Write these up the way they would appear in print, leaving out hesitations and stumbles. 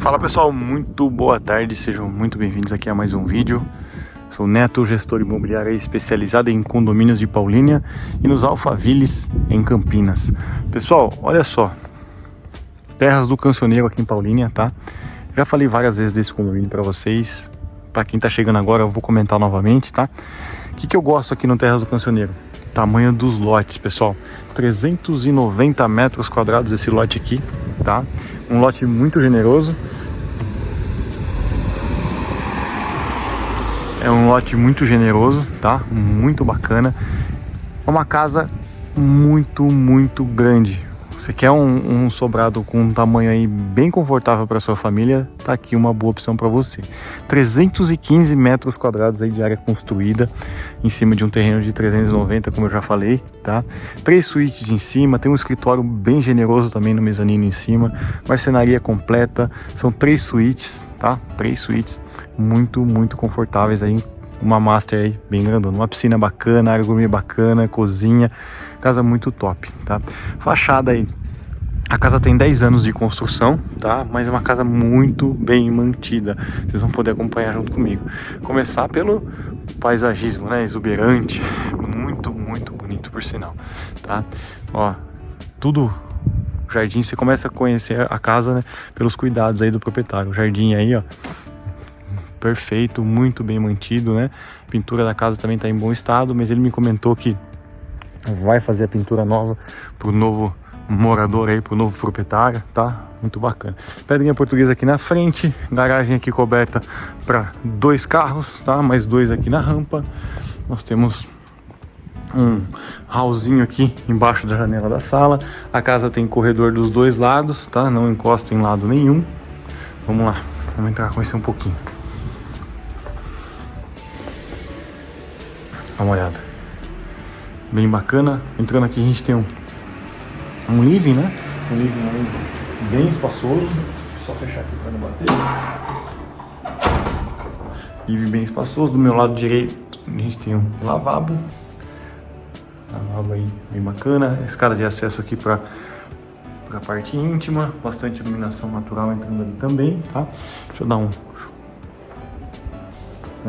Fala pessoal, muito boa tarde, sejam muito bem-vindos aqui a mais um vídeo. Sou o Neto, gestor imobiliário especializado em condomínios de Paulínia e nos Alphavilles em Campinas. Pessoal, olha só, Terras do Cancioneiro aqui em Paulínia, tá? Já falei várias vezes desse condomínio para vocês. Para quem tá chegando agora, eu vou comentar novamente, tá? O que eu gosto aqui no Terras do Cancioneiro? Tamanho dos lotes, pessoal. 390 metros quadrados esse lote aqui, tá? Um lote muito generoso. É um lote muito generoso, tá? Muito bacana. É uma casa muito grande. Você quer um sobrado com um tamanho aí bem confortável para sua família? Tá aqui uma boa opção para você. 315 metros quadrados aí de área construída em cima de um terreno de 390, como eu já falei, tá? 3 suítes em cima, tem um escritório bem generoso também no mezanino em cima, marcenaria completa, são 3 suítes, tá? 3 suítes muito confortáveis aí. Uma master aí bem grandona, uma piscina bacana, área gourmet bacana, cozinha, casa muito top, tá? Fachada aí, a casa tem 10 anos de construção, tá? Mas é uma casa muito bem mantida, vocês vão poder acompanhar junto comigo. Começar pelo paisagismo, né? Exuberante, muito bonito por sinal, tá? Ó, tudo jardim, você começa a conhecer a casa, né? Pelos cuidados aí do proprietário, o jardim aí, ó, perfeito, muito bem mantido, né? A pintura da casa também está em bom estado, mas ele me comentou que vai fazer a pintura nova pro novo morador aí, pro novo proprietário, tá? Muito bacana. Pedrinha portuguesa aqui na frente, garagem aqui coberta para 2 carros, tá? Mais 2 aqui na rampa. Nós temos um hallzinho aqui embaixo da janela da sala. A casa tem corredor dos 2 lados, tá? Não encosta em lado nenhum. Vamos lá, vamos entrar conhecer um pouquinho. Dá uma olhada, bem bacana. Entrando aqui a gente tem um living, né? Um living bem espaçoso. Só fechar aqui para não bater. Living bem espaçoso. Do meu lado direito a gente tem um lavabo. Lavabo aí bem bacana. Escada de acesso aqui para a parte íntima. Bastante iluminação natural entrando ali também, tá? Deixa eu dar uma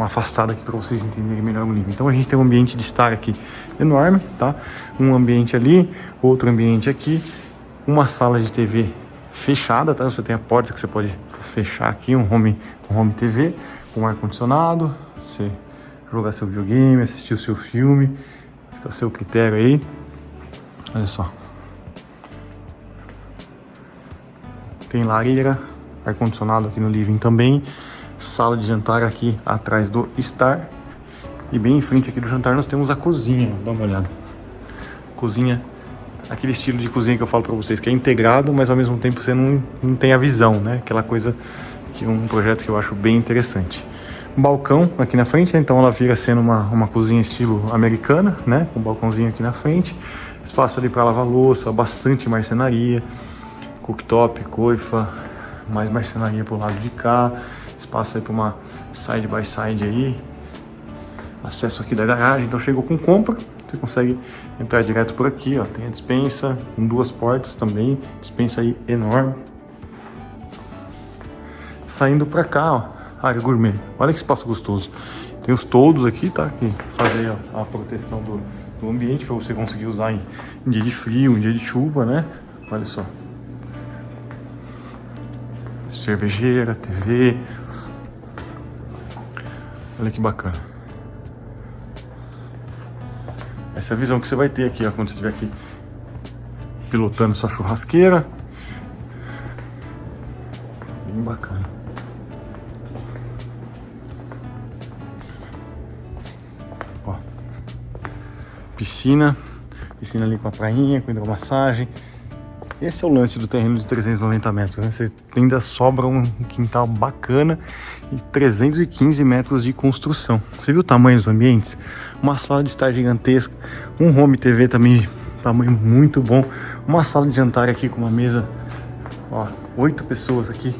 afastada aqui para vocês entenderem melhor o livro. Então a gente tem um ambiente de estar aqui enorme, tá? Um ambiente ali, outro ambiente aqui, uma sala de TV fechada, tá? Você tem a porta que você pode fechar aqui, um home TV com ar condicionado, você jogar seu videogame, assistir o seu filme, fica a seu critério aí. Olha só, tem lareira, ar condicionado aqui no living também. Sala de jantar aqui atrás do estar. E bem em frente aqui do jantar nós temos a cozinha. Dá uma olhada. Cozinha, aquele estilo de cozinha que eu falo pra vocês, que é integrado, mas ao mesmo tempo você não tem a visão, né? Aquela coisa, que um projeto que eu acho bem interessante. Um balcão aqui na frente, então ela vira sendo uma cozinha estilo americana, né? Com um balcãozinho aqui na frente. Espaço ali para lavar louça, bastante marcenaria. Cooktop, coifa, mais marcenaria pro lado de cá. Espaço aí para uma side by side aí. Acesso aqui da garagem. Então chegou com compra, você consegue entrar direto por aqui, ó. Tem a despensa com 2 portas também. Despensa aí enorme. Saindo para cá, ó, área gourmet. Olha que espaço gostoso. Tem os toldos aqui, tá? Que fazem a proteção do ambiente para você conseguir usar em dia de frio, em dia de chuva, né? Olha só. Cervejeira, TV. Olha que bacana. Essa é a visão que você vai ter aqui, ó, quando você estiver aqui pilotando sua churrasqueira. Bem bacana. Ó, piscina ali com a prainha, com hidromassagem. Esse é o lance do terreno de 390 metros, né? Você ainda sobra um quintal bacana e 315 metros de construção. Você viu o tamanho dos ambientes? Uma sala de estar gigantesca, um home TV também, tamanho muito bom. Uma sala de jantar aqui com uma mesa, ó, 8 pessoas aqui,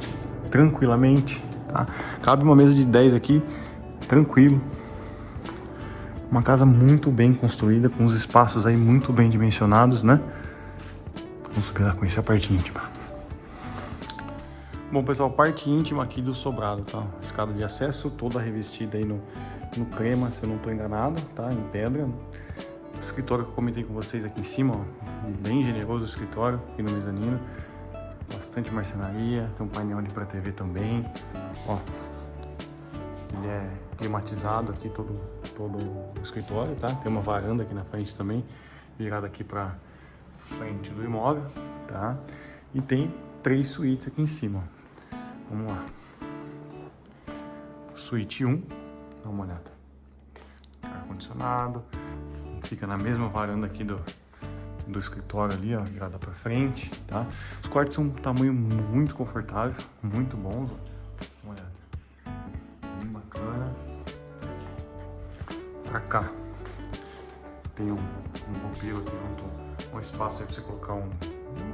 tranquilamente, tá? Cabe uma mesa de 10 aqui, tranquilo. Uma casa muito bem construída, com os espaços aí muito bem dimensionados, né? Vamos subir lá conhecer a parte íntima. Bom, pessoal, parte íntima aqui do sobrado, tá? Escada de acesso toda revestida aí no crema, se eu não estou enganado, tá? Em pedra. O escritório que eu comentei com vocês aqui em cima, ó, bem generoso o escritório aqui no mezanino. Bastante marcenaria, tem um painel ali para TV também, ó. Ele é climatizado aqui todo o escritório, tá? Tem uma varanda aqui na frente também, virada aqui para frente do imóvel, tá? E tem 3 suítes aqui em cima. Vamos lá. Suíte 1, dá uma olhada. Ar-condicionado, fica na mesma varanda aqui do escritório ali, ó, virada para frente, tá? Os quartos são um tamanho muito confortável, muito bons, ó. Dá uma olhada. Bem bacana. Pra cá tem um roupeiro aqui junto, um espaço aí pra você colocar um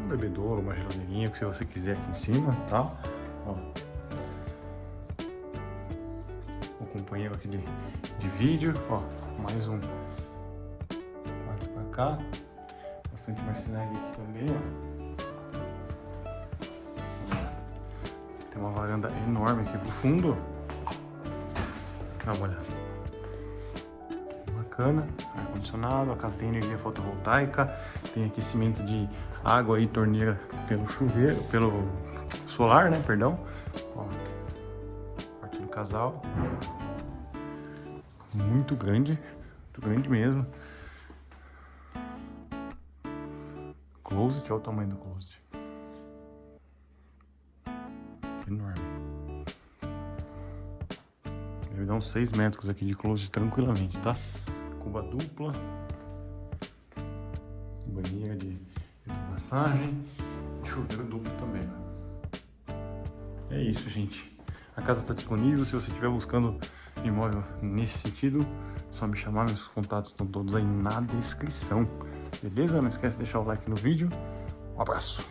bebedouro, uma geladeirinha, que se você quiser aqui em cima, tá? Ó. O companheiro aqui de vídeo, ó, mais um quarto pra cá, bastante marcenaria aqui também, ó. Tem uma varanda enorme aqui pro fundo, dá uma olhada. Bacana, ar-condicionado, a casa tem energia fotovoltaica, tem aquecimento de água e torneira pelo chuveiro, pelo solar, né, perdão. Ó, quarto do casal, muito grande mesmo. Closet, olha o tamanho do closet, enorme. Deve dar uns 6 metros aqui de closet tranquilamente, tá? Cuba dupla, banheira de massagem, chuveiro duplo também. É isso, gente. A casa está disponível. Se você estiver buscando imóvel nesse sentido, só me chamar. Meus contatos estão todos aí na descrição. Beleza? Não esquece de deixar o like no vídeo. Um abraço.